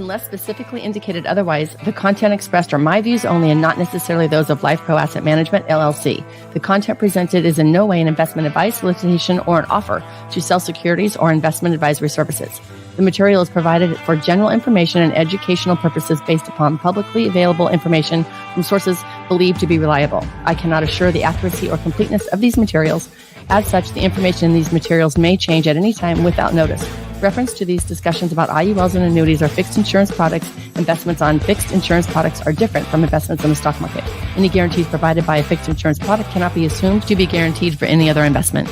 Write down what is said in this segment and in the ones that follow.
Unless specifically indicated otherwise, the content expressed are my views only and not necessarily those of Life Pro Asset Management, LLC. The content presented is in no way an investment advice, solicitation, or an offer to sell securities or investment advisory services. The material is provided for general information and educational purposes based upon publicly available information from sources believed to be reliable. I cannot assure the accuracy or completeness of these materials. As such, the information in these materials may change at any time without notice. Reference to these discussions about IULs and annuities or fixed insurance products. Investments on fixed insurance products are different from investments in the stock market. Any guarantees provided by a fixed insurance product cannot be assumed to be guaranteed for any other investment.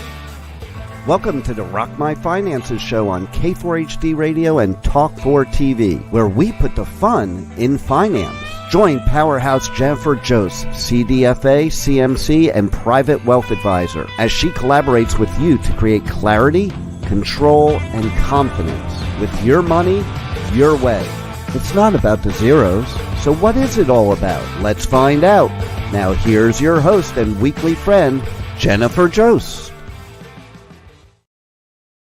Welcome to the Rock My Finances show on K4HD Radio and Talk4 TV, where we put the fun in finance. Join Powerhouse Jennifer Joseph, CDFA, CMC, and Private Wealth Advisor, as she collaborates with you to create clarity, control, and confidence with your money, your way. It's not about the zeros, so what is it all about? Let's find out. Now here's your host and weekly friend, Jennifer Joseph.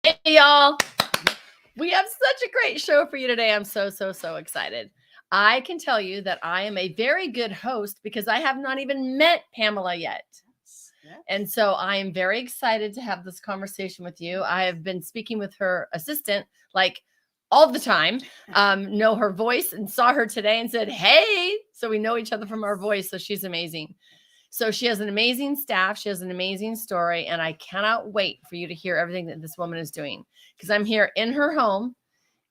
Hey y'all, we have such a great show for you today. I'm so excited. I can tell you that I am a very good host because I have not even met Pamela yet. And so I am very excited to have this conversation with you. I have been speaking with her assistant like all the time, know her voice and saw her today and said, hey, so we know each other from our voice. So she's amazing. So she has an amazing staff. She has an amazing story. And I cannot wait for you to hear everything that this woman is doing, because I'm here in her home,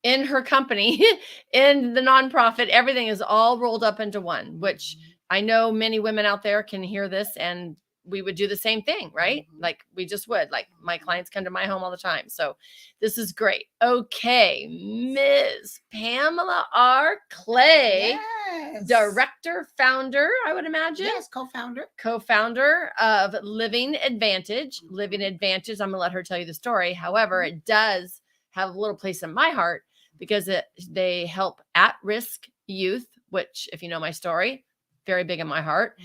in her company, in the nonprofit. Everything is all rolled up into one, which I know many women out there can hear this and we would do the same thing, right? Like we just would. Like my clients come to my home all the time. So this is great. Okay, Ms. Pamela R. Clay, yes. Director, founder, I would imagine. Yes, Co-founder of Living Advantage. Living Advantage, I'm going to let her tell you the story. However, it does have a little place in my heart because they help at-risk youth, which, if you know my story, very big in my heart,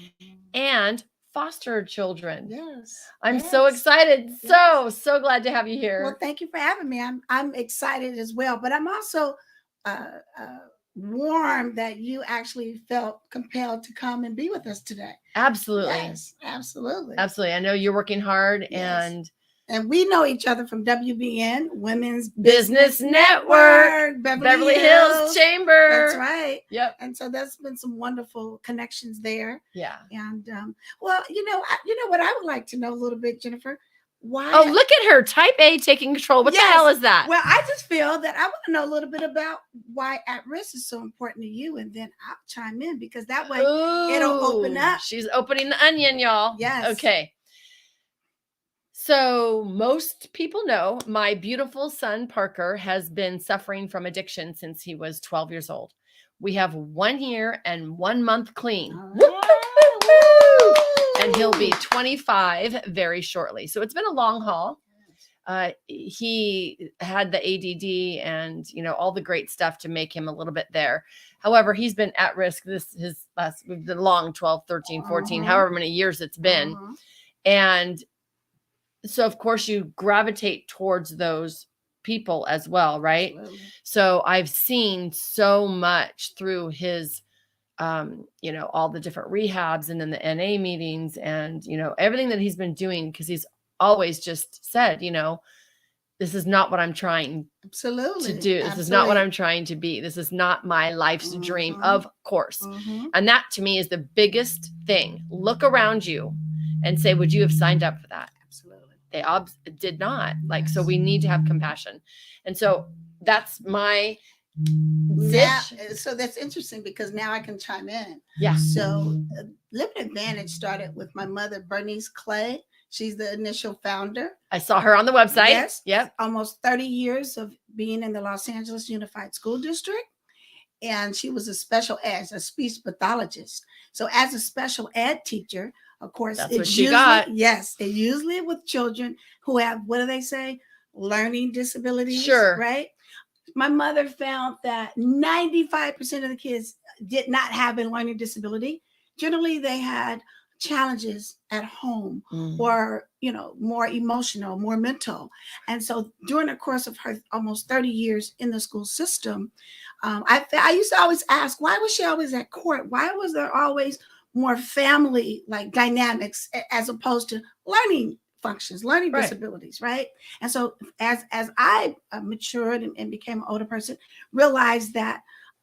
and foster children. Yes. I'm so excited. Yes. So glad to have you here. Well, thank you for having me. I'm excited as well, but I'm also warm that you actually felt compelled to come and be with us today. Absolutely. Yes, absolutely. Absolutely. I know you're working hard, yes. And we know each other from WBN, Women's Business Network, Beverly Hills Chamber. That's right. Yep. And so there's been some wonderful connections there. Yeah. And well, you know what I would like to know a little bit, Jennifer. Why? Oh, look at her, Type A taking control. What the hell is that? Well, I just feel that I want to know a little bit about why at risk is so important to you, and then I'll chime in because that way it'll open up. She's opening the onion, y'all. Yes. Okay. So most people know my beautiful son, Parker, has been suffering from addiction since he was 12 years old. We have 1 year and 1 month clean. And he'll be 25 very shortly. So it's been a long haul. He had the ADD and, all the great stuff to make him a little bit there. However, he's been at risk his last the long 12, 13, 14, however many years it's been. And so, of course, you gravitate towards those people as well, right? Absolutely. So I've seen so much through his, all the different rehabs and in the NA meetings and, everything that he's been doing, because he's always just said, this is not what I'm trying to do. This is not what I'm trying to be. This is not my life's dream, of course. And that to me is the biggest thing. Look around you and say, would you have signed up for that? They did not. So we need to have compassion. And so that's my so that's interesting because now I can chime in. Yeah. So Living Advantage started with my mother, Bernice Clay. She's the initial founder. I saw her on the website. Yes. Yep. Almost 30 years of being in the Los Angeles Unified School District. And she was a speech pathologist. So as a special ed teacher, of course, that's what she got. Yes, it usually with children who have, what do they say? Learning disabilities. Sure. Right? My mother found that 95% of the kids did not have a learning disability. Generally, they had challenges at home, Mm. or more emotional, more mental. And so during the course of her almost 30 years in the school system, I used to always ask, why was she always at court? Why was there always more family like dynamics as opposed to learning functions, learning Right. disabilities, right? And so as I matured and became an older person, realized that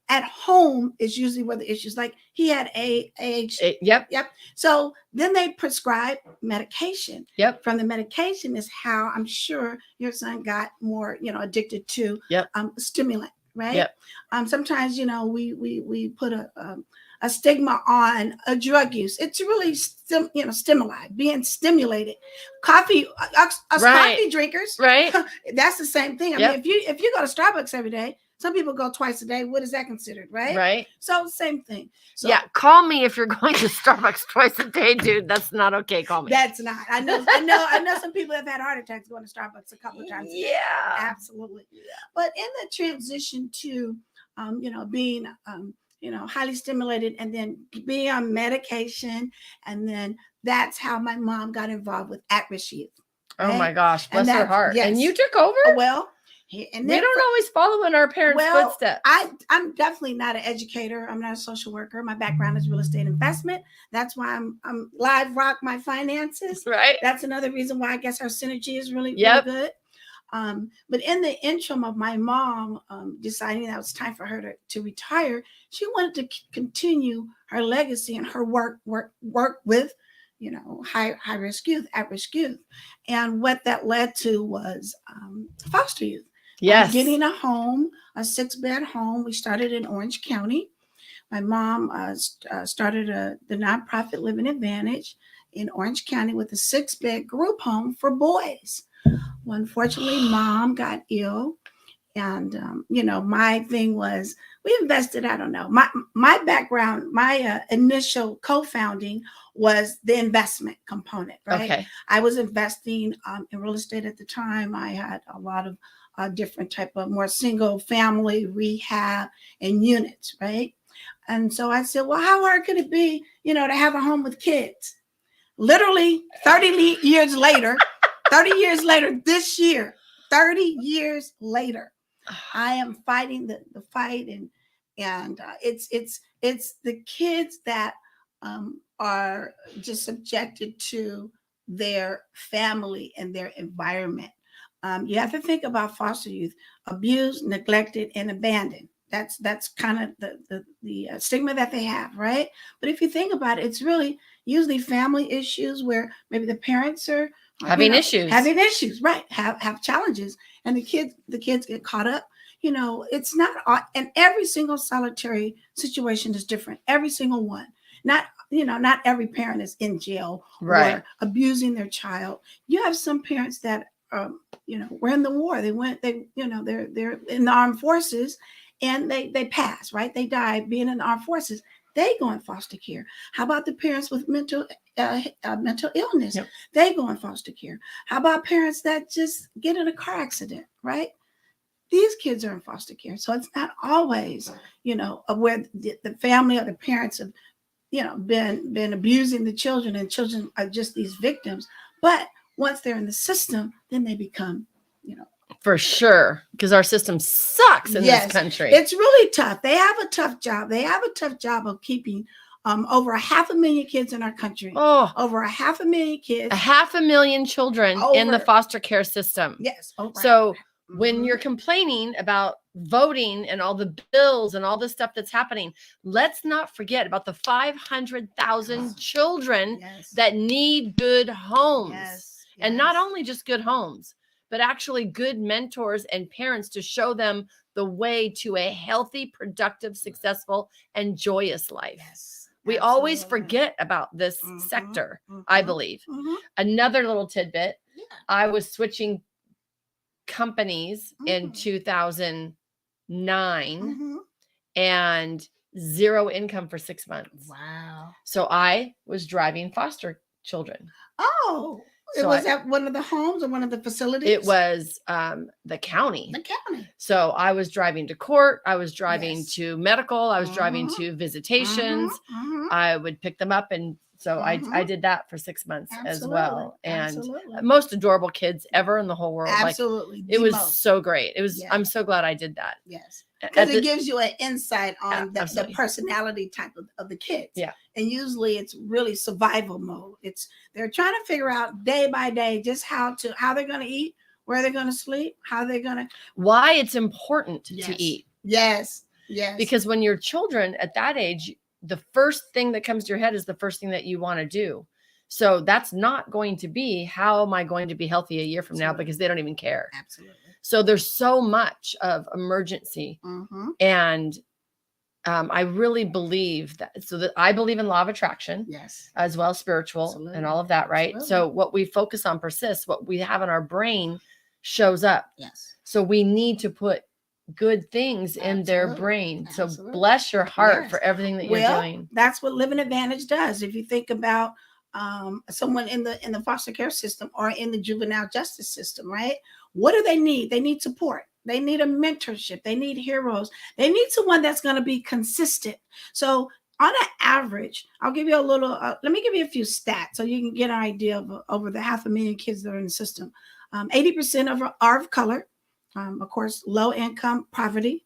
at home is usually where the issues, like he had ADHD. Yep. So then they prescribe medication. Yep. From the medication is how I'm sure your son got more, addicted to Yep. stimulant, right? Yep. Sometimes, we put a stigma on a drug use. It's really stimuli, being stimulated. Coffee, us Right. coffee drinkers, Right. that's the same thing. I Yep. mean, if you go to Starbucks every day, some people go twice a day. What is that considered, right? Right. So same thing. So Yeah. Call me if you're going to Starbucks twice a day, dude. That's not okay. Call me. that's not. I know some people have had heart attacks going to Starbucks a couple of times. Yeah. Absolutely. But in the transition to being highly stimulated and then being on medication, and then that's how my mom got involved with at-risk youth. Right? Oh my gosh, bless her that's, heart. yes. And you took over? Well, and we don't always follow in our parents' footsteps. I'm definitely not an educator. I'm not a social worker. My background is real estate investment. That's why I'm live rock my finances. Right. That's another reason why I guess our synergy is really good. But in the interim of my mom deciding that it was time for her to retire, she wanted to continue her legacy and her work with high risk youth, at risk youth. And what that led to was foster youth. Yes. Getting a home, a 6-bed home. We started in Orange County. My mom started the nonprofit Living Advantage in Orange County with a 6-bed group home for boys. Well, unfortunately, mom got ill. And, my thing was, we invested, I don't know, my background, my initial co-founding was the investment component, right? Okay. I was investing in real estate at the time. I had a lot of different type of more single family rehab and units, right? And so I said, well, how hard could it be, to have a home with kids? Literally 30 years later, this year, 30 years later, I am fighting the fight, and it's the kids that are just subjected to their family and their environment. You have to think about foster youth: abused, neglected, and abandoned. That's kind of the stigma that they have, right? But if you think about it, it's really usually family issues where maybe the parents are having issues, right? Have challenges, and the kids get caught up. It's not, and every single solitary situation is different. Every single one. Not every parent is in jail or abusing their child. You have some parents that were in the war. They're in the armed forces, and they pass, right? They die being in the armed forces. They go in foster care. How about the parents with mental illness? Yep. They go in foster care. How about parents that just get in a car accident, right? These kids are in foster care. So it's not always, where the family or the parents have, been abusing the children, and children are just these victims. But once they're in the system, then they become, For sure, because our system sucks in this country. It's really tough. They have a tough job. They have a tough job of keeping over 500,000 kids in our country. Oh, over 500,000 kids. 500,000 children in the foster care system. Yes. So when you're complaining about voting and all the bills and all the stuff that's happening, let's not forget about the 500,000 children that need good homes. And not only just good homes, but actually good mentors and parents to show them the way to a healthy, productive, successful, and joyous life. We always forget about this sector, I believe. Another little tidbit, I was switching companies in 2009 and zero income for 6 months. Wow. So I was driving foster children. Oh, it was at one of the homes or one of the facilities? It was the county. The county. So I was driving to court. I was driving to medical. I was driving to visitations. I would pick them up and So I did that for 6 months as well. And Absolutely. most adorable kids ever in the whole world. Absolutely. Like, it The was most. so great. It was, Yeah. I'm so glad I did that. Yes. At Because it the- gives you an insight on the absolutely. personality type of the kids. Yeah. And usually it's really survival mode. They're trying to figure out day by day just how they're going to eat, where they're going to sleep, how they're going to. Why it's important to eat. Yes. Yes. Because when you're children at that age, the first thing that comes to your head is the first thing that you want to do. So that's not going to be, how am I going to be healthy a year from now? Because they don't even care. Absolutely. So there's so much of emergency. And I really believe that. So that I believe in law of attraction. Yes. As well as spiritual. Absolutely. And all of that, right? Absolutely. So what we focus on persists. What we have in our brain shows up. Yes. So we need to put good things in their brain. Absolutely. So bless your heart for everything that you're doing. That's what Living Advantage does. If you think about someone in the foster care system or in the juvenile justice system, right? What do they need? They need support. They need a mentorship. They need heroes. They need someone that's going to be consistent. So on an average, I'll give you a little, let me give you a few stats so you can get an idea of over the 500,000 kids that are in the system. 80% are of color. Of course, low income, poverty.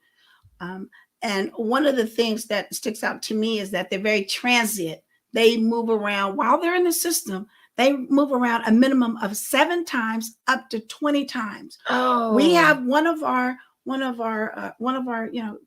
And one of the things that sticks out to me is that they're very transient. They move around while they're in the system. They move around a minimum of 7 times up to 20 times. Oh, we have one of our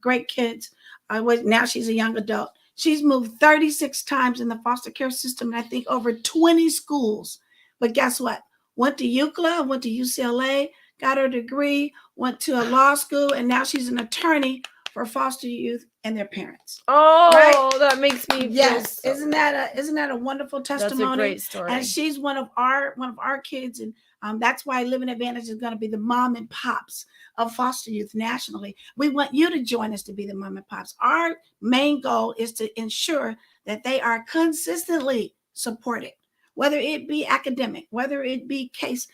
great kids. Now she's a young adult. She's moved 36 times in the foster care system, and I think over 20 schools. But guess what? Went to UCLA, went to UCLA, got her degree, went to a law school, and now she's an attorney for foster youth and their parents. Oh, right? That makes me yes. Feel isn't that a wonderful testimony? That's a great story. And she's one of our kids, and that's why Living Advantage is going to be the mom and pops of foster youth nationally. We want you to join us to be the mom and pops. Our main goal is to ensure that they are consistently supported, whether it be academic, whether it be case,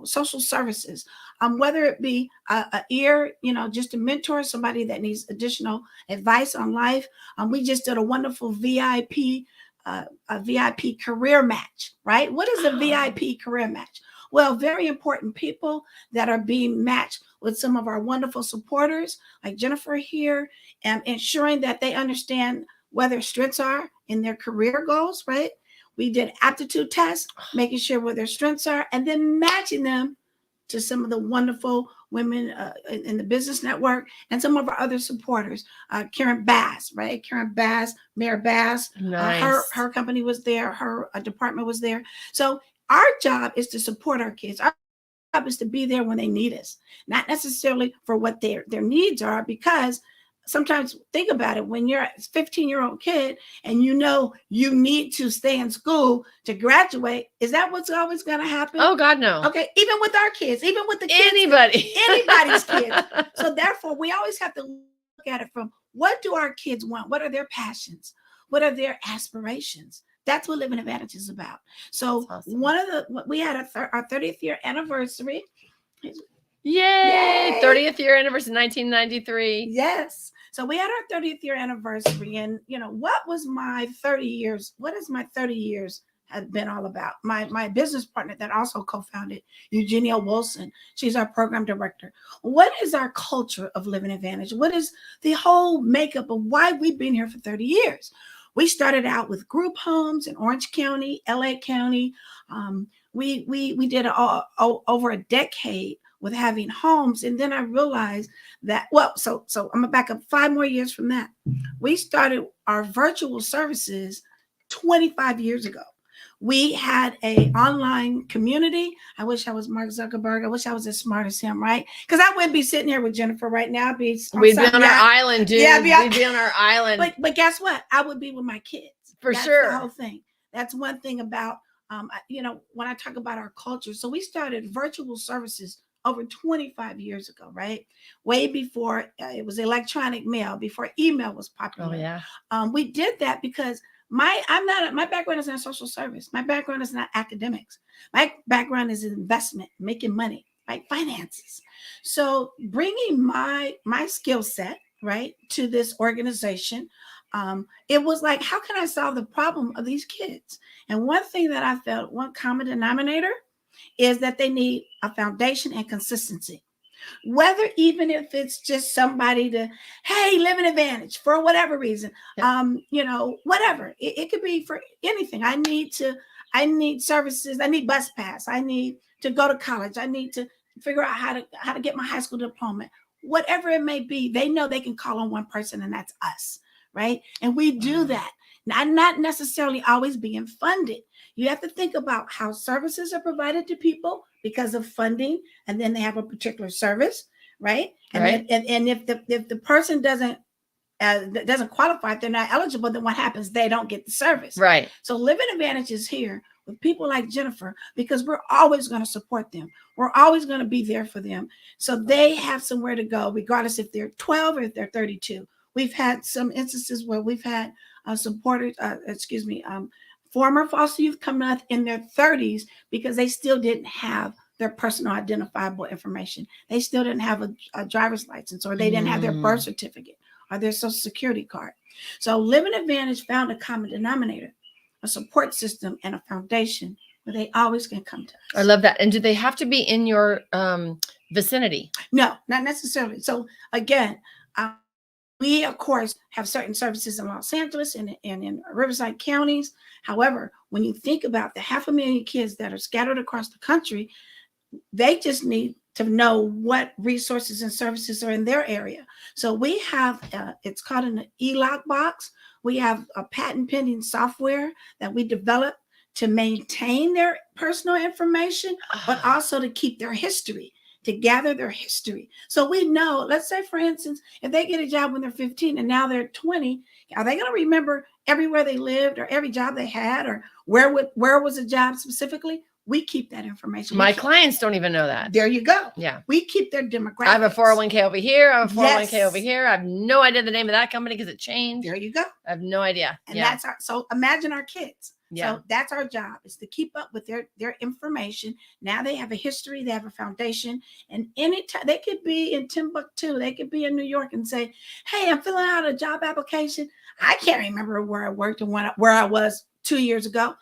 social services, whether it be a ear, just a mentor, somebody that needs additional advice on life. We just did a wonderful VIP career match, right? What is a VIP career match? Well, very important people that are being matched with some of our wonderful supporters like Jennifer here, and ensuring that they understand where their strengths are in their career goals, right? We did aptitude tests, making sure where their strengths are, and then matching them to some of the wonderful women in the business network and some of our other supporters. Karen Bass, right? Karen Bass, Mayor Bass, nice. Her company was there, her department was there. So our job is to support our kids. Our job is to be there when they need us, not necessarily for what their needs are, because sometimes think about it, when you're a 15-year-old kid and you need to stay in school to graduate, is that what's always going to happen? Oh God, no. Okay, even with our kids, even with the kids, anybody's kids. So therefore, we always have to look at it from, what do our kids want? What are their passions? What are their aspirations? That's what Living Advantage is about. So awesome. We had our 30th year anniversary. Yay! 30th year anniversary, 1993. Yes. So we had our 30th year anniversary, and what was my 30 years? What has my 30 years have been all about? My business partner that also co-founded, Eugenia Wilson, she's our program director. What is our culture of Living Advantage? What is the whole makeup of why we've been here for 30 years? We started out with group homes in Orange County, LA County. We did over a decade with having homes. And then I realized that, so I'm gonna back up 5 more years from that. We started our virtual services 25 years ago. We had an online community. I wish I was Mark Zuckerberg. I wish I was as smart as him, right? Because I wouldn't be sitting here with Jennifer right now. We'd be on our island, dude. Yeah, we'd be on our island. But guess what? I would be with my kids. That's sure. The whole thing. That's one thing about, when I talk about our culture. So we started virtual services over 25 years ago, right? Way before it was electronic mail, before email was popular. Oh yeah. We did that because my background is not social service. My background is not academics. My background is investment, making money, right? Finances. So bringing my skill set, right, to this organization, It was like, how can I solve the problem of these kids? And one thing that I felt, one common denominator, is that they need a foundation and consistency. Whether even if it's just somebody to, hey, live an advantage for whatever reason, whatever. It could be for anything. I need services, I need bus pass, I need to go to college, I need to figure out how to get my high school diploma. Whatever it may be, they know they can call on one person, and that's us, right? And we do that. Not necessarily always being funded. You have to think about how services are provided to people because of funding, and then they have a particular service, right? And Right. and if the person doesn't qualify, if they're not eligible, then what happens? They don't get the service. Right. So Living Advantage is here with people like Jennifer because we're always going to support them. We're always going to be there for them. So they have somewhere to go, regardless if they're 12 or if they're 32. We've had some instances where we've had former foster youth come up in their 30s because they still didn't have their personal identifiable information. They still didn't have a driver's license, or they didn't have their birth certificate or their social security card. So Living Advantage found a common denominator, a support system, and a foundation where they always can come to us. I love that. And do they have to be in your vicinity? No, not necessarily. So again, we, of course, have certain services in Los Angeles and in Riverside counties. However, when you think about the 500,000 kids that are scattered across the country, they just need to know what resources and services are in their area. So we have, it's called an e-lock box. We have a patent pending software that we developed to maintain their personal information, but also to keep their history, to gather their history. So we know, let's say, for instance, if they get a job when they're 15 and now they're 20, are they going to remember everywhere they lived or every job they had, or where was a job specifically? We keep that information. My clients don't even know that. There you go. Yeah. We keep their demographics. I have a 401k over here. I have a 401k Yes. over here. I have no idea the name of that company because it changed. There you go. I have no idea. And Yeah. that's so imagine our kids. Yeah. So that's our job, is to keep up with their information. Now they have a history, they have a foundation, and anytime they could be in Timbuktu, they could be in New York and say, hey, I'm filling out a job application. I can't remember where I worked and where I was 2 years ago.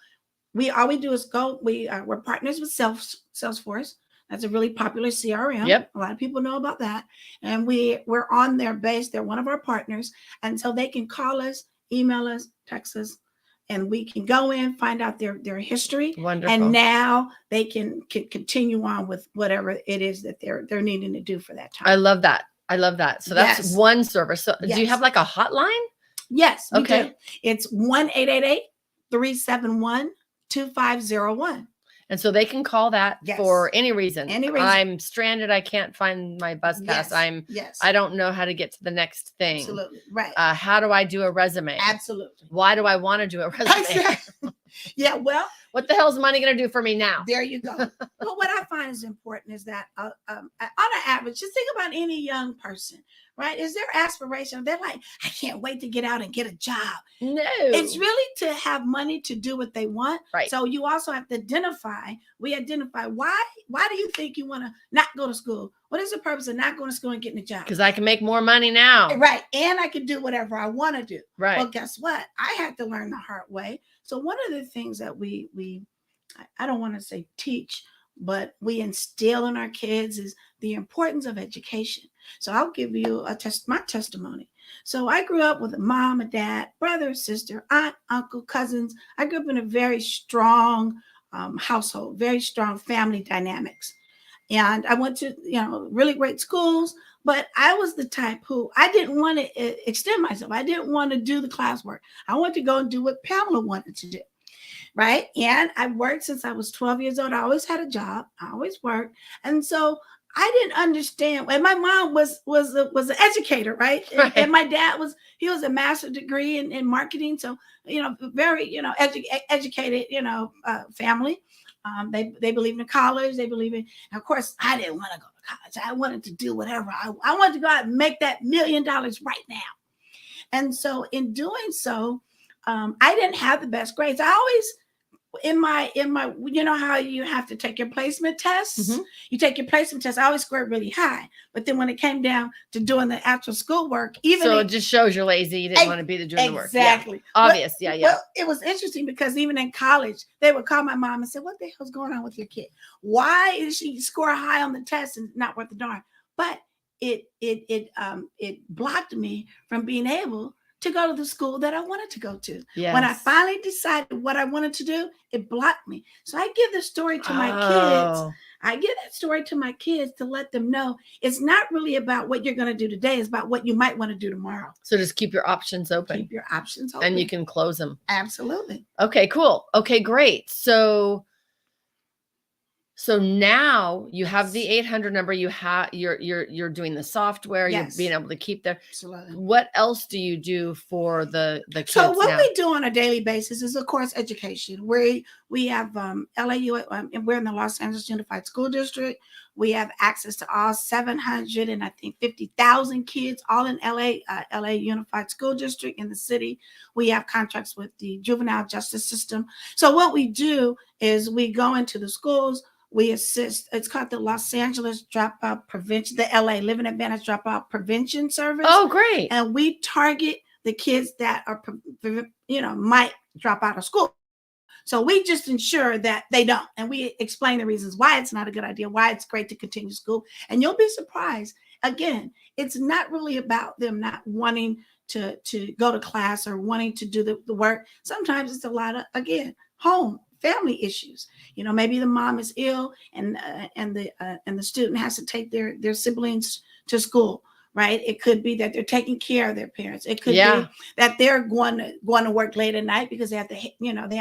All we do is go. We're partners with Salesforce. That's a really popular CRM. Yep. A lot of people know about that. And we're on their base. They're one of our partners. And so they can call us, email us, text us, and we can go in, find out their history. Wonderful. And now they can continue on with whatever it is that they're needing to do for that time. I love that. I love that. So that's Yes. one service. So do you Yes. have like a hotline? Yes. we Okay. do. It's 1-888-371-2501. And so they can call that Yes. for any reason. Any reason. I'm stranded. I can't find my bus pass. Yes. Yes. I don't know how to get to the next thing. Absolutely. Right. How do I do a resume? Absolutely. Why do I want to do a resume? Yeah. Well, What the hell is money going to do for me now? there you go. But what I find is important is that on an average, just think about any young person, right? Is their aspiration? They're like, I can't wait to get out and get a job. No. It's really to have money to do what they want. Right. So you also have to identify why do you think you want to not go to school? What is the purpose of not going to school and getting a job? Because I can make more money now. Right. And I can do whatever I want to do. Right. Well, guess what? I had to learn the hard way. So one of the things that I don't want to say teach, but we instill in our kids is the importance of education. So I'll give you my testimony. So I grew up with a mom, a dad, brother, sister, aunt, uncle, cousins. I grew up in a very strong household, very strong family dynamics. And I went to, really great schools, but I was the type who I didn't want to extend myself. I didn't want to do the classwork. I wanted to go and do what Pamela wanted to do. Right. And I worked since I was 12 years old. I always had a job. I always worked. And so I didn't understand. And my mom was an educator, right? Right. And my dad was a master's degree in marketing. So, very, educated, family. They believe in college. They believe in, of course, I didn't want to go to college. I wanted to do whatever. I wanted to go out and make that $1 million right now. And so in doing so, I didn't have the best grades. I always in my, you know how you have to take your placement tests? Mhm. You take your placement test. I always scored really high. But then when it came down to doing the actual schoolwork, even So it just shows you're lazy. You didn't want to be doing the work. Yeah. exactly. Obvious. Yeah. Well, it was interesting because even in college, they would call my mom and say, "What the hell's going on with your kid? Why is she score high on the test and not worth the darn?" But it blocked me from being able to go to the school that I wanted to go to. Yes. When I finally decided what I wanted to do, it blocked me. So I give the story to my kids. Oh. I give that story to my kids to let them know it's not really about what you're going to do today. It's about what you might want to do tomorrow. So just keep your options open. Keep your options open. And you can close them. Absolutely. Okay, cool. Okay, great. So now you have the 800 number. You have you're doing the software. Yes. You're being able to keep there. Absolutely. What else do you do for the kids? So what now? we do on a daily basis is, of course, education. We have LAU, and we're in the Los Angeles Unified School District. We have access to all 700 and I think 50,000 kids, all in LA Unified School District in the city. We have contracts with the juvenile justice system. So what we do is we go into the schools. We assist, it's called the Los Angeles Dropout Prevention, the LA Living Advantage Dropout Prevention Service. Oh, great. And we target the kids that are, might drop out of school. So we just ensure that they don't. And we explain the reasons why it's not a good idea, why it's great to continue school. And you'll be surprised. Again, it's not really about them not wanting to go to class or wanting to do the work. Sometimes it's a lot of, again, family issues. Maybe the mom is ill and the student has to take their siblings to school, right? It could be that they're taking care of their parents. It could be that they're going to work late at night because they have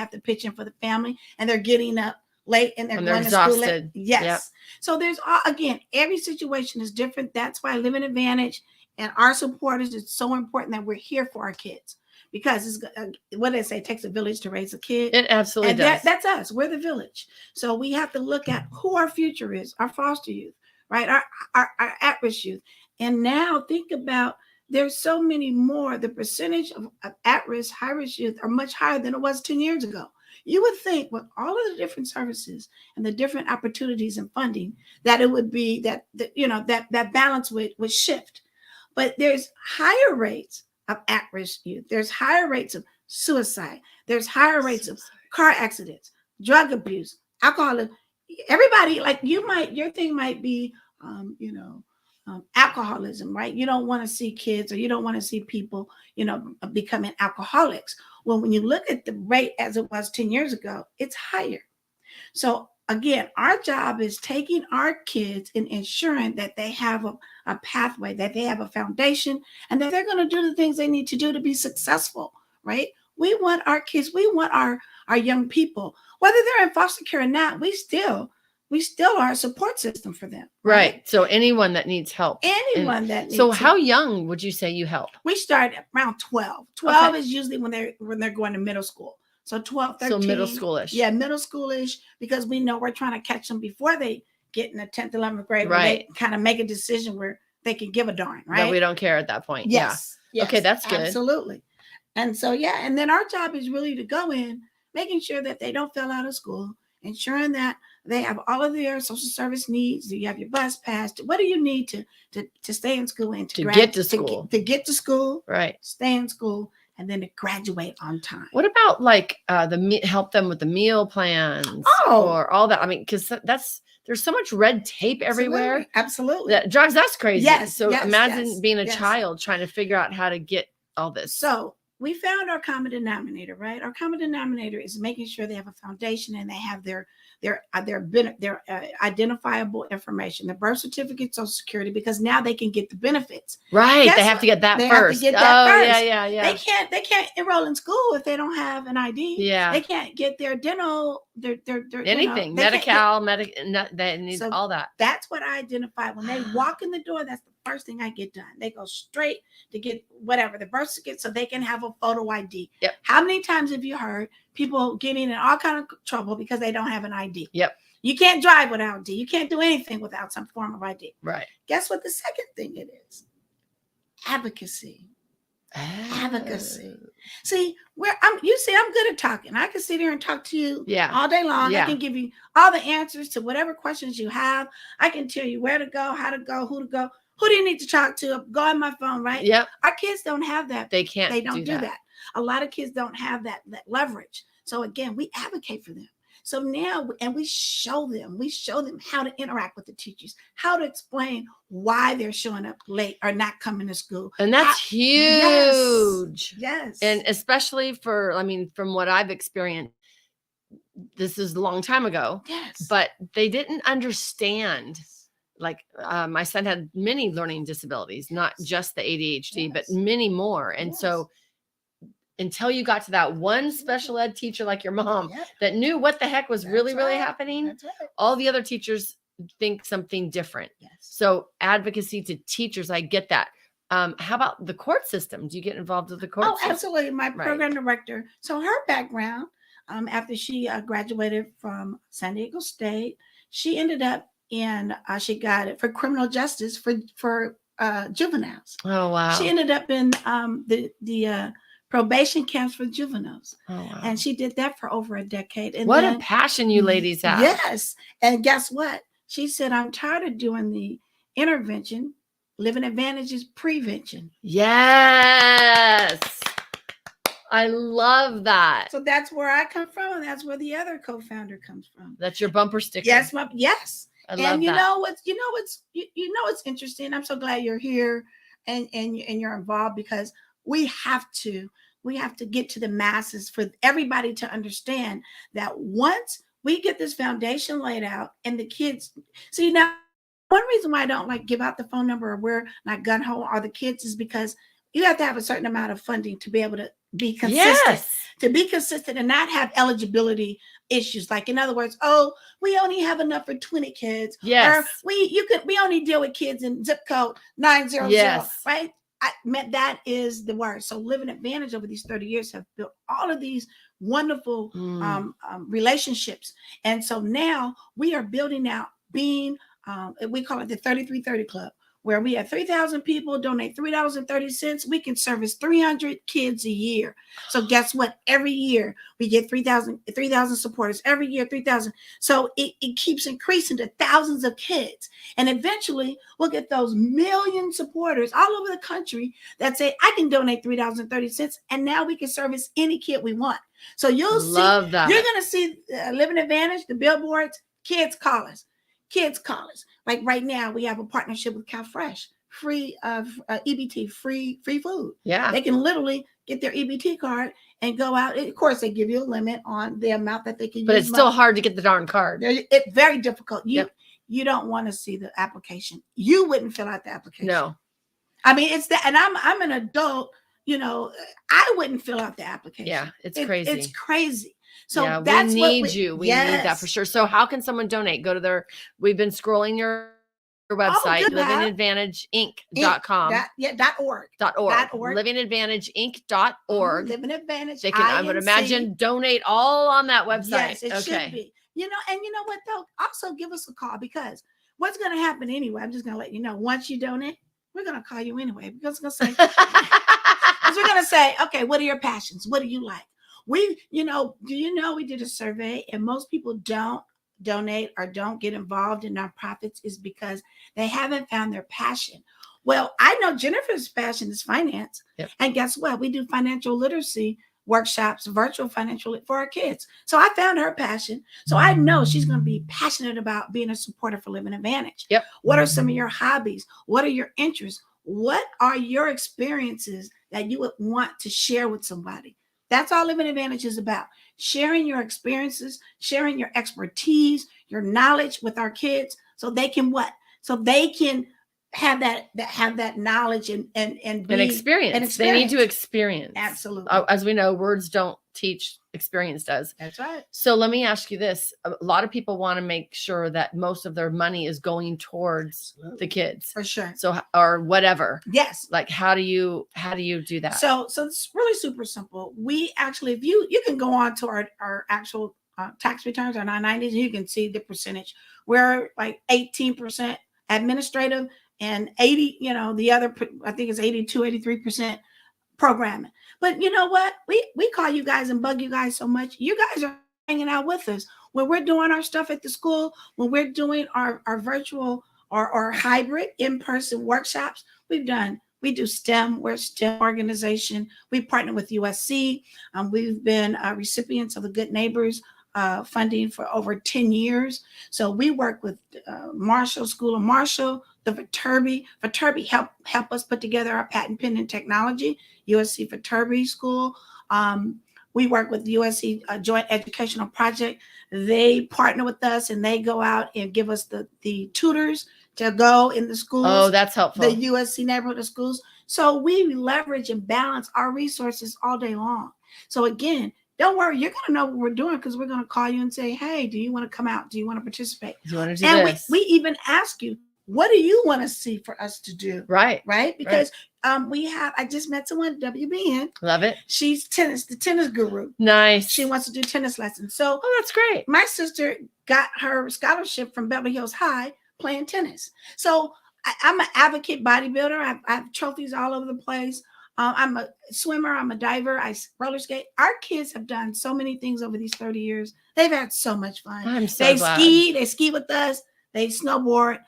to pitch in for the family, and they're getting up late and they're going exhausted. To school late. Yes. Yep. So there's again, every situation is different. That's why Living Advantage and our supporters, it's so important that we're here for our kids. Because it's what they say, it takes a village to raise a kid. It absolutely does. That's us. We're the village. So we have to look at who our future is, our foster youth, right? Our at-risk youth. And now think about, there's so many more. The percentage of at-risk, high-risk youth are much higher than it was 10 years ago. You would think with all of the different services and the different opportunities and funding that it would be that balance would shift. But there's higher rates of at-risk youth. There's higher rates of suicide. There's higher rates of car accidents, drug abuse, alcoholism. Everybody, like your thing might be, alcoholism, right? You don't want to see kids, or you don't want to see people, becoming alcoholics. Well, when you look at the rate as it was 10 years ago, it's higher. So again, our job is taking our kids and ensuring that they have a pathway, that they have a foundation, and that they're going to do the things they need to do to be successful, right? We want our kids, we want our young people, whether they're in foster care or not, we still are a support system for them. Right. So anyone that needs help. So how young would you say you help? We start at around 12. 12 is usually when they're going to middle school. So 12, 13. So middle schoolish. Yeah, middle schoolish, because we know we're trying to catch them before they get in the 10th, 11th grade, right? Where they kind of make a decision where they can give a darn, right? No, we don't care at that point. Yes. Yeah. Okay, that's good. Absolutely. And so, and then our job is really to go in, making sure that they don't fail out of school, ensuring that they have all of their social service needs. Do you have your bus pass? What do you need to stay in school and to get to school? To get to school, right? Stay in school. And then to graduate on time. What about help them with the meal plans or all that? I mean, because there's so much red tape everywhere. Absolutely. Drugs, that's crazy. Yes. So imagine being a child trying to figure out how to get all this. So we found our common denominator, right? Our common denominator is making sure they have a foundation and they have their identifiable information, the birth certificate, Social Security, because now they can get the benefits. Right. They have to get that first. Have to get that first. Yeah. They can't enroll in school if they don't have an ID. Yeah. They can't get their dental, their anything, Medi-Cal, they need all that. That's what I identify. When they walk in the door, that's the first thing I get done. They go straight to get whatever, the birth certificate, so they can have a photo ID. Yep. How many times have you heard people getting in all kind of trouble because they don't have an ID? Yep. You can't drive without ID. You can't do anything without some form of ID. Right. Guess what the second thing it is? Advocacy. Advocacy. Oh. See, I'm good at talking. I can sit here and talk to you Yeah. all day long. Yeah. I can give you all the answers to whatever questions you have. I can tell you where to go, how to go, who to go. Who do you need to talk to? Go on my phone, right? Yep. Our kids don't have that. They can't. They don't do that. A lot of kids don't have that leverage. So again, we advocate for them. So now, and we show them how to interact with the teachers, how to explain why they're showing up late or not coming to school. And that's huge. Yes. And especially from what I've experienced, this is a long time ago. Yes. But they didn't understand. Like my son had many learning disabilities, not just the ADHD, but many more. And so until you got to that one special ed teacher like your mom that knew what the heck was really happening, all the other teachers think something different. Yes. So advocacy to teachers, I get that. How about the court system? Do you get involved with the court system? Absolutely. My program director. So her background, after she graduated from San Diego State, she ended up she got it for criminal justice for juveniles. Oh, wow. She ended up in the probation camps for juveniles. Oh, wow. And she did that for over a decade. And what a passion you ladies have. Yes. And guess what? She said, I'm tired of doing the intervention. Living Advantage is prevention. Yes. I love that. So that's where I come from. And that's where the other co-founder comes from. That's your bumper sticker. Yes. I love and you that. know what's interesting. I'm so glad you're here and you're involved, because we have to get to the masses for everybody to understand that once we get this foundation laid out and the kids see. Now, one reason why I don't give out the phone number or we're not gun ho are the kids is because you have to have a certain amount of funding to be able to be consistent. Yes. To be consistent and not have eligibility issues. Like, in other words, we only have enough for 20 kids. Yes. Or we only deal with kids in zip code 900. Yes. Right? I meant that is the word. So Living Advantage over these 30 years have built all of these wonderful relationships. And so now we are building out we call it the 3330 Club, where we have 3,000 people donate $3.30. We can service 300 kids a year. So guess what? Every year we get 3,000 supporters. Every year, 3,000. So it keeps increasing to thousands of kids. And eventually we'll get those million supporters all over the country that say, I can donate $3.30. And now we can service any kid we want. So you'll Love that. You're going to see Living Advantage, the billboards, kids call us. Like right now, we have a partnership with CalFresh, free EBT, free food. Yeah. They can literally get their EBT card and go out. Of course, they give you a limit on the amount that they can use. But it's still hard to get the darn card. It's very difficult. You don't want to see the application. You wouldn't fill out the application. No. I mean, it's that, and I'm an adult. I wouldn't fill out the application. Yeah, it's crazy. It's crazy. So yeah, that's we need you. We need that for sure. So how can someone donate? Go to we've been scrolling your website, livingadvantageinc.com. .org. Livingadvantageinc.org. Living Advantage. They can, I would imagine, donate all on that website. Yes, it should be. And you know what, though? Also give us a call, because what's going to happen anyway, I'm just going to let you know, once you donate, we're going to call you anyway, because we're going to say, okay, what are your passions? What do you like? Do you know we did a survey, and most people don't donate or don't get involved in nonprofits is because they haven't found their passion. Well, I know Jennifer's passion is finance. Yep. And guess what? We do financial literacy workshops, virtual financial for our kids. So I found her passion. So I know she's going to be passionate about being a supporter for Living Advantage. Yep. What are some of your hobbies? What are your interests? What are your experiences that you would want to share with somebody? That's all Living Advantage is about. Sharing your experiences, sharing your expertise, your knowledge with our kids, so they can what? So they can have that knowledge and experience. They need to experience. Absolutely. As we know, words don't teach, experience does. That's right. So let me ask you this. A lot of people want to make sure that most of their money is going towards the kids. For sure. So, or whatever. Yes. Like, how do you do that? So it's really super simple. We actually, if you can go on to our actual tax returns, our 990s, and you can see the percentage. We're like 18% administrative and 80, the other, I think it's 82, 83% programming. But you know what? We call you guys and bug you guys so much. You guys are hanging out with us when we're doing our stuff at the school, when we're doing our virtual or hybrid in-person workshops. We do STEM. We're a STEM organization. We partner with USC. We've been recipients of the Good Neighbors funding for over 10 years. So we work with Marshall School of Marshall, the Viterbi. Viterbi help us put together our patent pending technology, USC Viterbi School. We work with USC Joint Educational Project. They partner with us and they go out and give us the tutors to go in the schools. Oh, that's helpful. The USC neighborhood schools. So we leverage and balance our resources all day long. So again, don't worry, you're going to know what we're doing because we're going to call you and say, hey, do you want to come out? Do you want to participate? Do you want to do and this? we even ask you, what do you want to see for us to do? Right. Because I just met someone, WBN. Love it. She's the tennis guru. Nice. She wants to do tennis lessons. So that's great. My sister got her scholarship from Beverly Hills High playing tennis. So I'm an advocate bodybuilder. I have trophies all over the place. I'm a swimmer. I'm a diver. I roller skate. Our kids have done so many things over these 30 years. They've had so much fun. I'm so glad. They ski with us. They snowboard.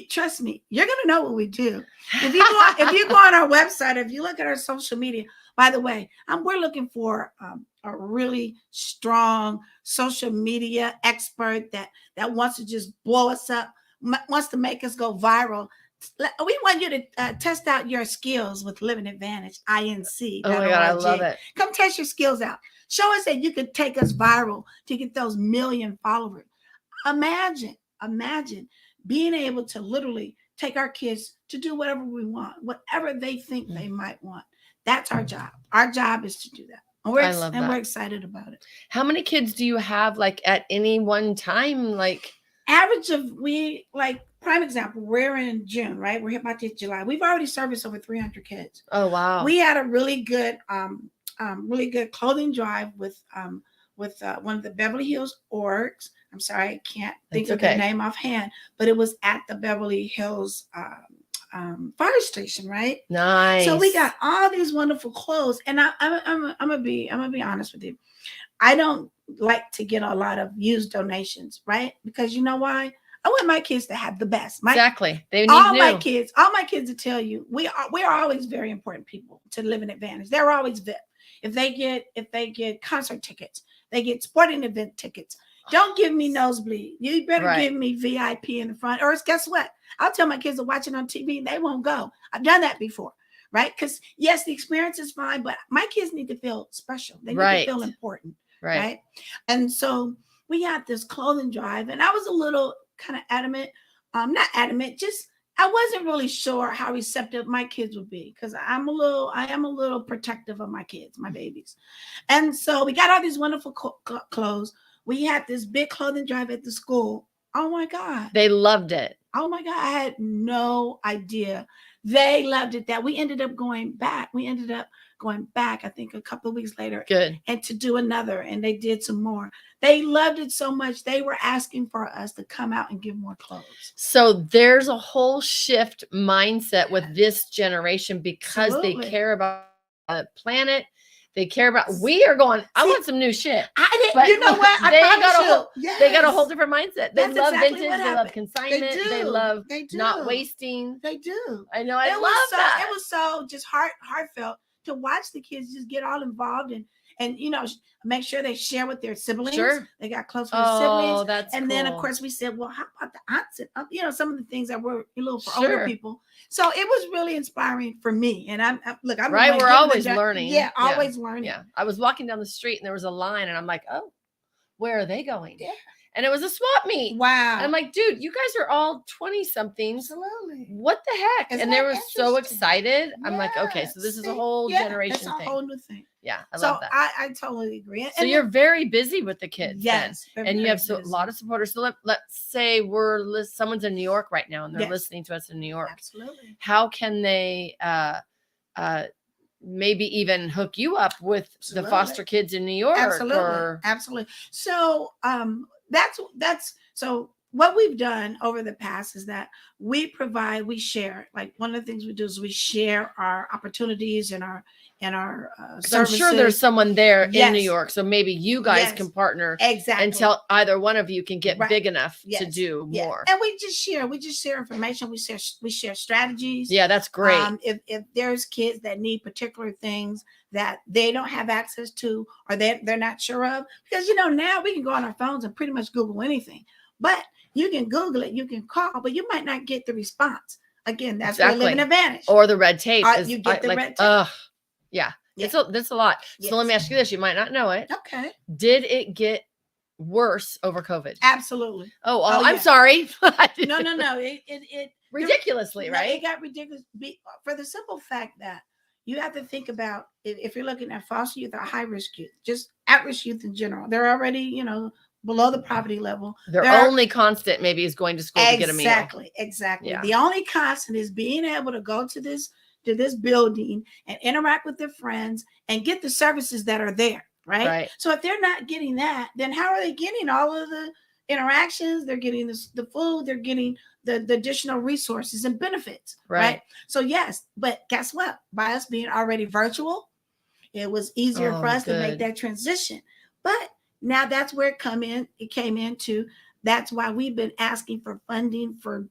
Trust me, you're going to know what we do. If you go on our website, if you look at our social media, by the way, we're looking for a really strong social media expert that wants to just blow us up, wants to make us go viral. We want you to test out your skills with Living Advantage, INC. Oh my God, I love it. Come test your skills out. Show us that you could take us viral to get those 1 million followers. Imagine being able to literally take our kids to do whatever we want, whatever they think they might want. That's our job. Our job is to do that. And we're excited about it. How many kids do you have at any one time? Average of prime example, we're in June, right? We're about to hit July. We've already serviced over 300 kids. Oh, wow. We had a really good clothing drive with one of the Beverly Hills orgs. I'm sorry, I can't think of the name offhand, but it was at the Beverly Hills fire station, right? Nice. So we got all these wonderful clothes, and I'm gonna be honest with you. I don't like to get a lot of used donations, right? Because you know why? I want my kids to have the best. Exactly. They need all my kids to tell you we are always very important people to Living Advantage. They're always VIP. If they get concert tickets, they get sporting event tickets. Don't give me nosebleed. You better give me VIP in the front. Or guess what? I'll tell my kids to watch it on TV. They won't go. I've done that before, right? Because yes, the experience is fine, but my kids need to feel special. They need to feel important, right? And so we had this clothing drive, and I was a little kind of adamant, not adamant, just I wasn't really sure how receptive my kids would be because I am a little protective of my kids, my babies. And so we got all these wonderful clothes. We had this big clothing drive at the school. Oh my God. They loved it. Oh my God. I had no idea. They loved it that we ended up going back. I think a couple of weeks later. Good. And to do another. And they did some more. They loved it so much. They were asking for us to come out and give more clothes. So there's a whole shift mindset with this generation because Absolutely. They care about the planet. They care about. We are going. I want some new shit. You know what? They got a whole different mindset. They love vintage. They love consignment. They love not wasting. They do. I know. I love that. It was so just heartfelt to watch the kids just get all involved and make sure they share with their siblings. Sure. They got close with their siblings. That's and cool. then of course we said, well, how about the aunts and some of the things that were a little for older people. So it was really inspiring for me. And I'm right. We're always learning. Yeah, always learning. Yeah. I was walking down the street and there was a line and I'm like, oh, where are they going? Yeah. And it was a swap meet. Wow. And I'm like, dude, you guys are all 20 somethings. Absolutely. What the heck? Isn't and they were so interesting? excited. I'm like, okay, so this is a whole generation thing. It's a whole new thing. Yeah, I love that. I totally agree. So you're very busy with the kids. Yes. And you have a lot of supporters. So let's say someone's in New York right now and they're listening to us in New York. Absolutely. How can they maybe even hook you up with the foster kids in New York? Absolutely. So that's so what we've done over the past is that we share. Like one of the things we do is we share our opportunities and our So I'm sure there's services. someone there in New Yes. York. So maybe you guys can Yes. partner Exactly. until either one of you can get Right. big enough to Yes. do Yeah. more. And we just share information. We share strategies. Yeah, that's great. If there's kids that need particular things that they don't have access to or they're not sure of, because now we can go on our phones and pretty much Google anything. But you can Google it, you can call, but you might not get the response. Again, that's where living advantage. Or the red tape. You get the red tape. Yeah. It's a lot. So let me ask you this. You might not know it. Okay. Did it get worse over COVID? Absolutely. Oh, I'm sorry. No. It ridiculously, right? It got ridiculous for the simple fact that you have to think about if you're looking at foster youth or high risk youth, just at risk youth in general. They're already, below the poverty level. Their only constant maybe is going to school to get a meal. Exactly. Yeah. The only constant is being able to go to this building and interact with their friends and get the services that are there. Right. So if they're not getting that, then how are they getting all of the interactions? They're getting the food, they're getting the additional resources and benefits. Right. So yes, but guess what? By us being already virtual, it was easier for us to make that transition. But now that's where it came into. That's why we've been asking for funding for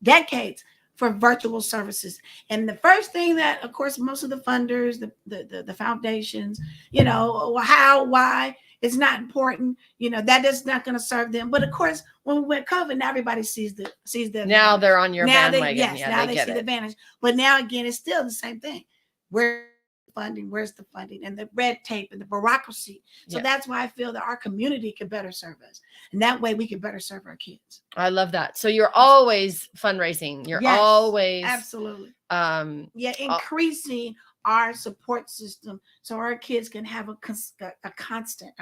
decades for virtual services. And the first thing that, of course, most of the funders, the foundations, why, it's not important. That is not going to serve them. But of course, when we went COVID, now everybody sees the now advantage. they're on your bandwagon. Now they see the advantage. But now again, it's still the same thing. Where's the funding and the red tape and the bureaucracy. So that's why I feel that our community can better serve us. And that way we can better serve our kids. I love that. So you're always fundraising. You're always absolutely increasing our support system so our kids can have a constant.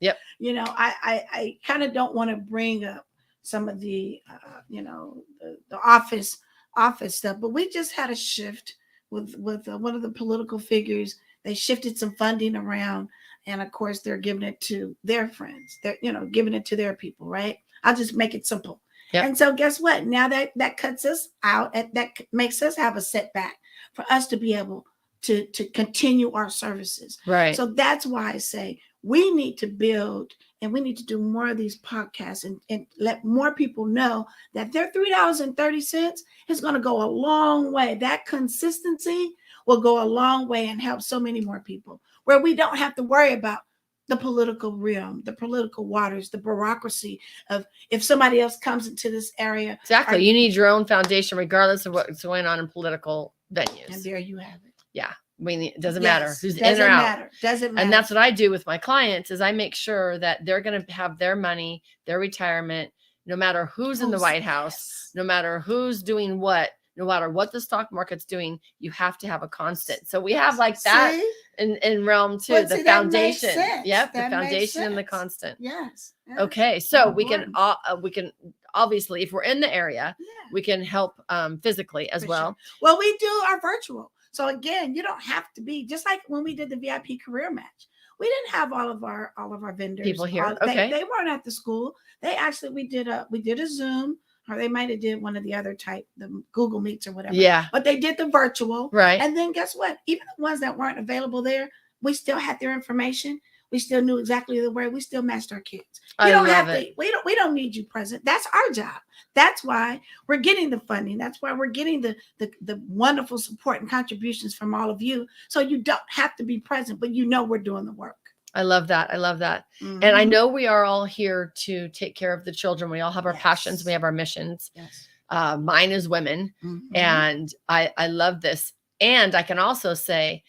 Yep. I kind of don't want to bring up some of the the office stuff, but we just had a shift with one of the political figures. They shifted some funding around, and of course they're giving it to their friends. They're giving it to their people, right? I'll just make it simple. Yep. And so guess what? Now that cuts us out, that makes us have a setback for us to be able to continue our services. Right. So that's why I say we need to build and we need to do more of these podcasts and let more people know that their $3.30 is going to go a long way. That consistency will go a long way and help so many more people, where we don't have to worry about the political realm, the political waters, the bureaucracy of if somebody else comes into this area. Exactly. You need your own foundation, regardless of what's going on in political venues. And there you have it. Yeah. It doesn't matter who's in or out. Doesn't matter. And that's what I do with my clients is I make sure that they're going to have their money, their retirement, no matter who's in the White House, no matter who's doing what, no matter what the stock market's doing, you have to have a constant. So we have like that in realm too, well, the foundation. Yep. The foundation and the constant. Yes. Okay. So we can obviously, if we're in the area, we can help physically as well. Sure. Well, we do our virtual. So again, you don't have to be just like when we did the VIP career match. We didn't have all of our vendors. People here. They weren't at the school. They actually we did a Zoom, or they might have did one of the other type, the Google Meets or whatever. Yeah. But they did the virtual. Right. And then guess what? Even the ones that weren't available there, we still had their information. We still knew exactly the way. We still matched our kids. We don't need you present. That's our job. That's why we're getting the funding. That's why we're getting the wonderful support and contributions from all of you. So you don't have to be present, but we're doing the work. I love that. Mm-hmm. And I know we are all here to take care of the children. We all have our passions. We have our missions. Yes. Mine is women. Mm-hmm. And I love this. And I can also say,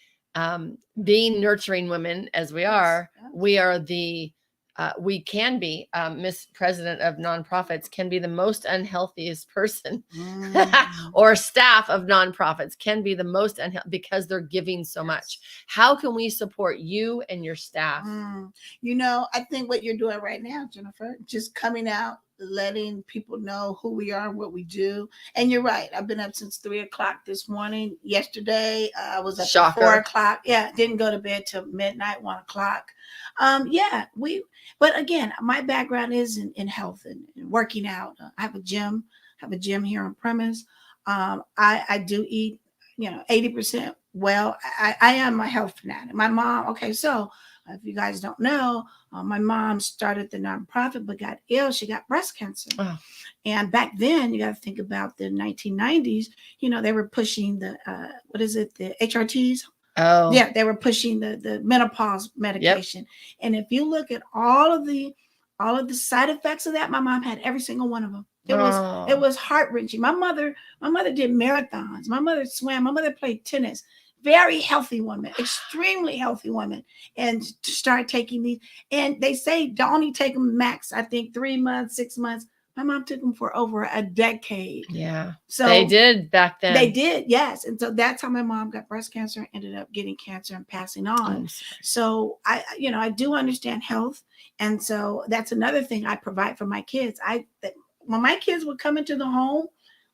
being nurturing women as we are, we are we can be Miss President of Nonprofits can be the most unhealthiest person or staff of nonprofits can be the most unhealthy because they're giving so much. How can we support you and your staff? I think what you're doing right now, Jennifer, just coming out letting people know who we are and what we do. And you're right. I've been up since 3:00 this morning. Yesterday, I was up at 4:00. Yeah, didn't go to bed till midnight, 1:00. Yeah, but again, my background is in health and working out. I have a gym. Here on premise. I do eat, 80% well. I am a health fanatic. My mom, okay, so if you guys don't know, my mom started the nonprofit but got ill. She got breast cancer. Oh. And back then, you got to think about the 1990s, they were pushing the, the HRTs. Oh. Yeah, they were pushing the menopause medication. Yep. And if you look at all of the side effects of that, my mom had every single one of them. It was heart-wrenching. My mother did marathons. My mother swam. My mother played tennis. Very healthy woman, extremely healthy woman. And to start taking these, and they say don't only take them max, I think 3 months, 6 months. My mom took them for over a decade. Yeah. So they did back then. They did, yes. And so that's how my mom got breast cancer, ended up getting cancer and passing on. So I do understand health. And so that's another thing I provide for my kids. When my kids would come into the home,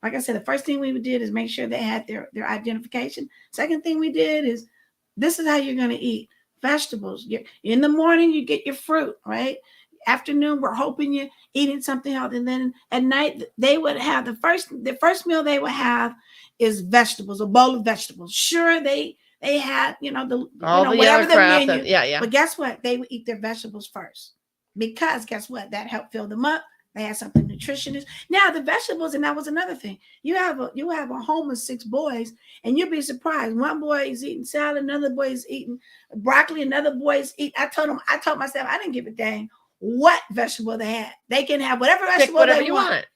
like I said, the first thing we did is make sure they had their identification. Second thing we did is, this is how you're going to eat. Vegetables. In the morning, you get your fruit, right? Afternoon, we're hoping you're eating something healthy. And then at night, they would have the first meal they would have is vegetables, a bowl of vegetables. Sure, they had, whatever the menu. Yeah. But guess what? They would eat their vegetables first, because guess what? That helped fill them up. They had something nutritious. Now the vegetables, and that was another thing. You have a home of 6 boys, and you'll be surprised. One boy is eating salad, another boy is eating broccoli, another boy is eating. I told myself I didn't give a dang what vegetable they had. They can have whatever vegetable they want.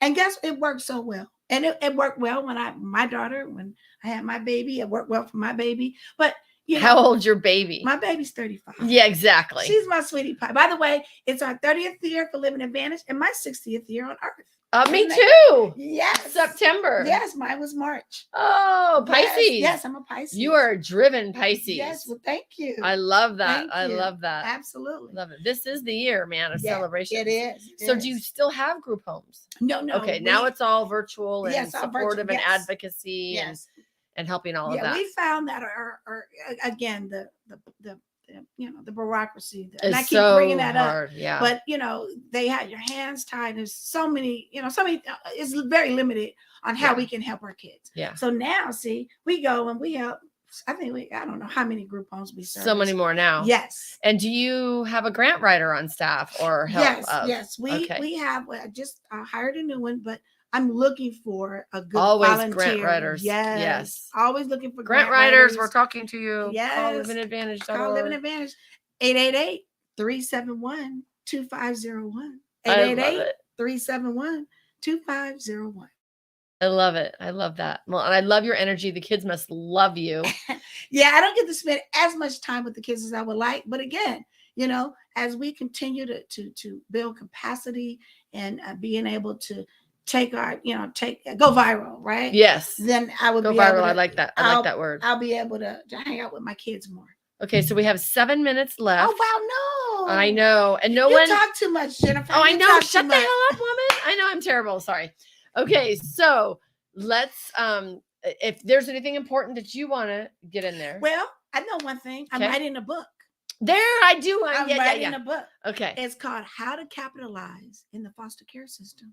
And guess it worked so well. And it worked well when when I had my baby. It worked well for my baby. But how old's your baby? My baby's 35. Yeah, exactly. She's my sweetie pie. By the way, it's our 30th year for Living Advantage and my 60th year on Earth. Me too. Yes. September. Yes, mine was March. Oh, Pisces. Yes, I'm a Pisces. You are a driven Pisces. Yes, well, thank you. I love that. I love that. Absolutely. Love it. This is the year, man, of celebration. It is. So do you still have group homes? No. Okay, now it's all virtual and supportive and advocacy and helping all of that. We found that our again, the bureaucracy. And I keep bringing that hard, up. Yeah. But they had your hands tied. There's so many. It's very limited on how we can help our kids. Yeah. So now, see, we go and we help. I don't know how many group homes we serve. So many more now. Yes. And do you have a grant writer on staff or help? Yes. We have just hired a new one, but I'm looking for a good volunteer. Grant writers. Yes. Always looking for grant writers. We're talking to you. Yes. Call Living Advantage. Call Living Advantage. 888-371-2501. 888-371-2501. I love it. I love that. Well, and I love your energy. The kids must love you. Yeah, I don't get to spend as much time with the kids as I would like. But again, as we continue to build capacity and being able to take go viral, right? Yes. Then I would go be viral. Able to, I like that. I like that word. I'll be able to hang out with my kids more. Okay, so we have 7 minutes left. Oh wow, no! I know, and you talk too much, Jennifer. Oh, I know. Shut the hell up, woman. I know I'm terrible. Sorry. Okay, so let's. If there's anything important that you want to get in there. Well, I know one thing. I'm writing a book. There, I do. I'm writing a book. Okay. It's called How to Capitalize in the Foster Care System.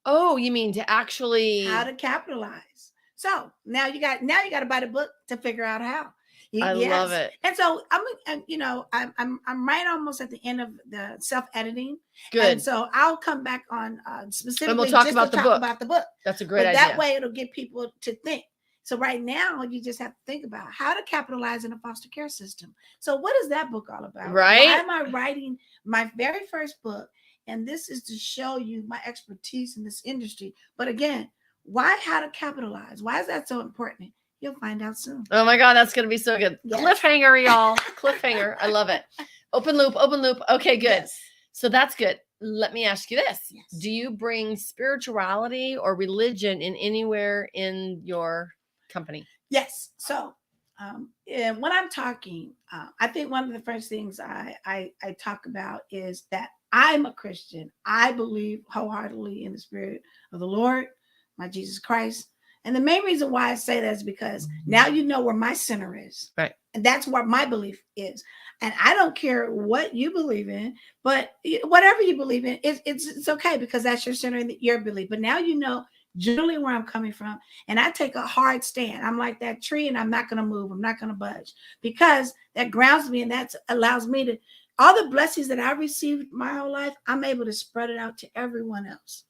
Oh, you mean to actually how to capitalize. So now you got to buy the book to figure out how. I love it. And so I'm right almost at the end of the self-editing. Good. And so I'll come back on specifically and we'll talk about the book. That's a great idea. That way it'll get people to think. So right now you just have to think about how to capitalize in a foster care system. So what is that book all about? Right. Why am I writing my very first book? And this is to show you my expertise in this industry. But again, why how to capitalize? Why is that so important? You'll find out soon. Oh my God, that's going to be so good. Yes. Cliffhanger, y'all. Cliffhanger. I love it. Open loop. Okay, good. Yes. So that's good. Let me ask you this. Yes. Do you bring spirituality or religion in anywhere in your company? Yes. So And when I'm talking, I think one of the first things I talk about is that I'm a Christian. I believe wholeheartedly in the Spirit of the Lord, my Jesus Christ. And the main reason why I say that is because now you know where my center is. Right. And that's what my belief is. And I don't care what you believe in, but whatever you believe in, it's okay because that's your center and your belief. But now you know generally where I'm coming from. And I take a hard stand. I'm like that tree and I'm not going to move. I'm not going to budge because that grounds me and that allows me to, all the blessings that I received my whole life, I'm able to spread it out to everyone else.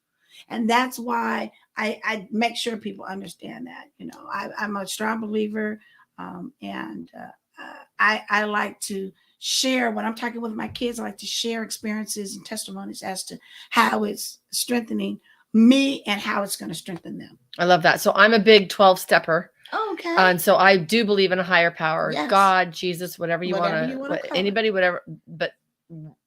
And that's why I make sure people understand that. You know, I'm a strong believer, and I like to share when I'm talking with my kids. I like to share experiences and testimonies as to how it's strengthening me and how it's going to strengthen them. I love that. So I'm a big 12-stepper. Oh, okay. And so I do believe in a higher power, Yes. God, Jesus, whatever you want you to, anybody, whatever, but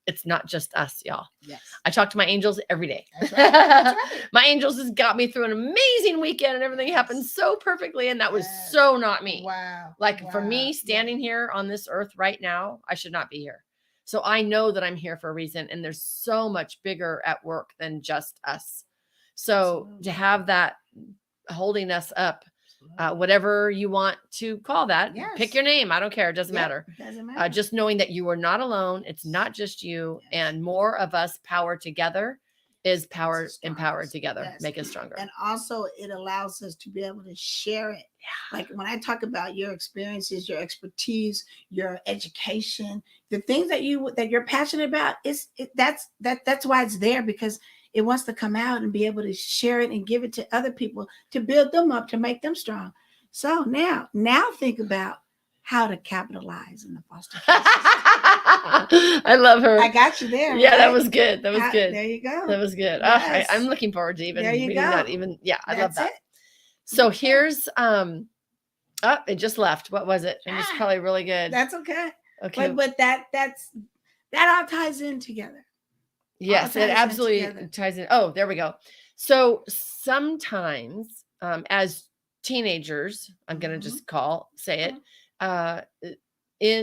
it's not just us, y'all. Yes. I talk to my angels every day. That's right. That's right. My angels has got me through an amazing weekend and everything happened so perfectly. And that was Yes. so not me. Wow. Like for me, standing here on this earth right now, I should not be here. So I know that I'm here for a reason. And there's so much bigger at work than just us. So Absolutely. to have that holding us up, whatever you want to call that, Yes. pick your name. I don't care. It doesn't matter. It doesn't matter. Just knowing that you are not alone. It's not just you. Yes. And more of us power together is power It's empowered together. Yes. Make us stronger. And also it allows us to be able to share it. Yeah. Like when I talk about your experiences, your expertise, your education, the things that you're passionate about, that's why it's there, because it wants to come out and be able to share it and give it to other people to build them up, to make them strong. So now think about how to capitalize in the foster care system. I love her. I got you there. Yeah, right? that was good. That was good. There you go. That was good. Yes. I'm looking forward to even There you reading go. that. Even I love That's that. it. So Okay. here's it just left. What was it? It was probably really good. That's okay. Okay. But that all ties in together. Yes, all it ties in absolutely together. ties in. Oh, there we go. So sometimes as teenagers, I'm going to just say it,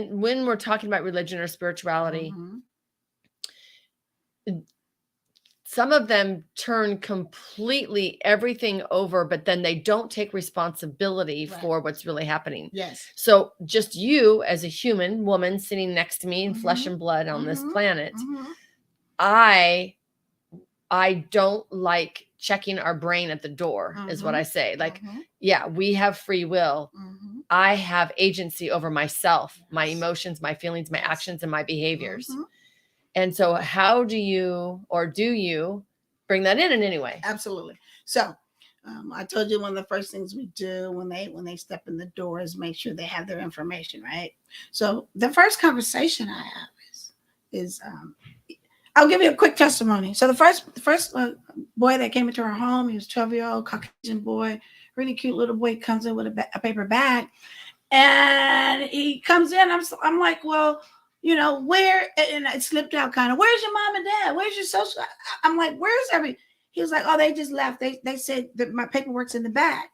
when we're talking about religion or spirituality, some of them turn completely everything over, but then they don't take responsibility Right. for what's really happening. Yes. So just you as a human woman sitting next to me in flesh and blood on this planet, I don't like checking our brain at the door is what I say. Like, yeah, we have free will. I have agency over myself, my emotions, my feelings, my actions, and my behaviors. And so how do you bring that in any way? Absolutely. So I told you one of the first things we do when they step in the door is make sure they have their information, right? So the first conversation I have is I'll give you a quick testimony. So the first boy that came into our home, he was 12-year-old Caucasian boy, really cute little boy, comes in with a paper bag, and he comes in. I'm like, well, you know, where? And it slipped out kind of. Where's your mom and dad? Where's your social? I'm like, where's every? He was like, oh, they just left. They said that my paperwork's in the bag.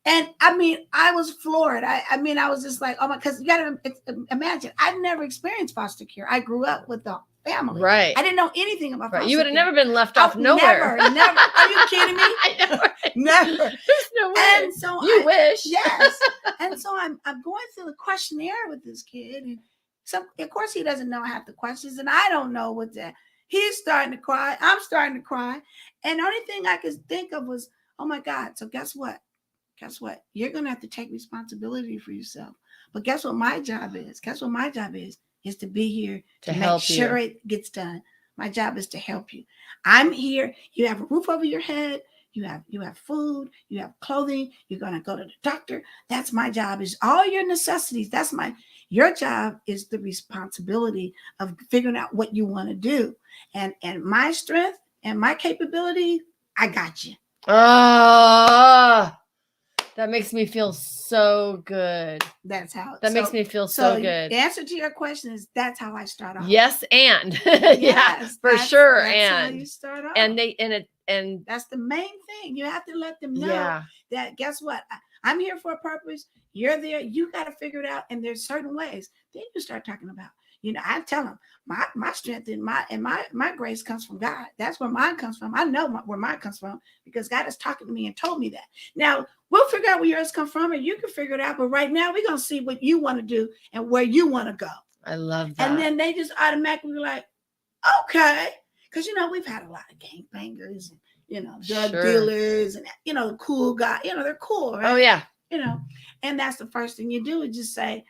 And I mean, I was floored. I mean, I was just like, oh my, because you got to imagine, I'd never experienced foster care. I grew up with a family. Right. I didn't know anything about foster You would have care. never been left off nowhere. Never. Are you kidding me? I know. Right? Never. There's no way. And so you wish. Yes. And so I'm going through the questionnaire with this kid, and so of course he doesn't know half the questions, and I don't know what that. He's starting to cry. I'm starting to cry, and the only thing I could think of was, oh my God. So guess what? You're going to have to take responsibility for yourself. But guess what my job is? Is to be here to make sure it gets done. My job is to help you. I'm here. You have a roof over your head. You have food. You have clothing. You're going to go to the doctor. That's my job, is all your necessities. Your job is the responsibility of figuring out what you want to do. And my strength and my capability, I got you. That makes me feel so good. That's how. That makes me feel so good. The answer to your question is that's how I start off. Yes, and yes, for sure. That's and how you start off. And that's that's the main thing. You have to let them know that. Guess what? I'm here for a purpose. You're there. You got to figure it out. And there's certain ways. Then you start talking about, I tell them my strength and my grace comes from God. That's where mine comes from. I know where mine comes from because God is talking to me and told me that. Now we'll figure out where yours come from and you can figure it out. But right now we're going to see what you want to do and where you want to go. I love that. And then they just automatically be like, okay. Because, we've had a lot of gangbangers and, drug dealers and, cool guys, they're cool, right? Oh, yeah. And that's the first thing you do is just say,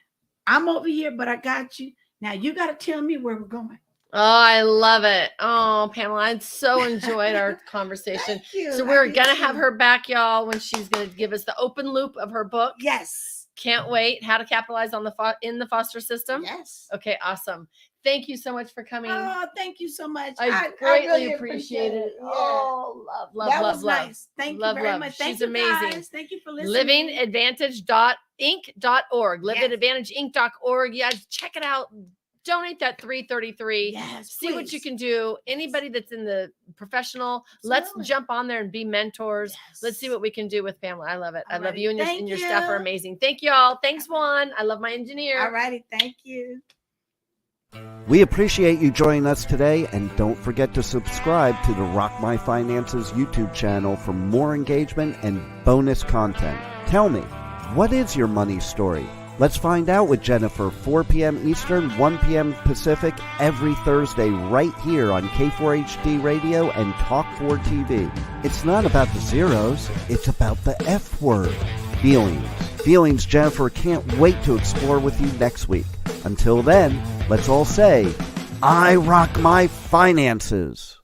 I'm over here, but I got you. Now you got to tell me where we're going. Oh, I love it. Oh, Pamela, I so enjoyed our conversation. Thank you. So we're going to have her back, y'all, when she's going to give us the open loop of her book. Yes. Can't wait. How to capitalize on in the foster system. Yes. Okay, awesome. Thank you so much for coming. Oh, thank you so much. I greatly really appreciate it. Yeah. Oh, love. That was nice. Thank you very much. She's Thank you, amazing. guys. Thank you for listening. livingadvantage.inc.org. Yes. Livingadvantageinc.org. Yeah, check it out. Donate that $3.33. Yes, see what you can do. Anybody that's in the professional, let's jump on there and be mentors. Yes. Let's see what we can do with Pamela. I love it. I love Alrighty. you and your staff are amazing. Thank you all. Thanks, Juan. I love my engineer. All righty. Thank you. We appreciate you joining us today, and don't forget to subscribe to the Rock My Finances YouTube channel for more engagement and bonus content. Tell me, what is your money story? Let's find out with Jennifer, 4 p.m. Eastern, 1 p.m. Pacific, every Thursday right here on K4HD Radio and Talk4 TV. It's not about the zeros, it's about the F word, feelings. Feelings Jennifer can't wait to explore with you next week. Until then, let's all say, I rock my finances.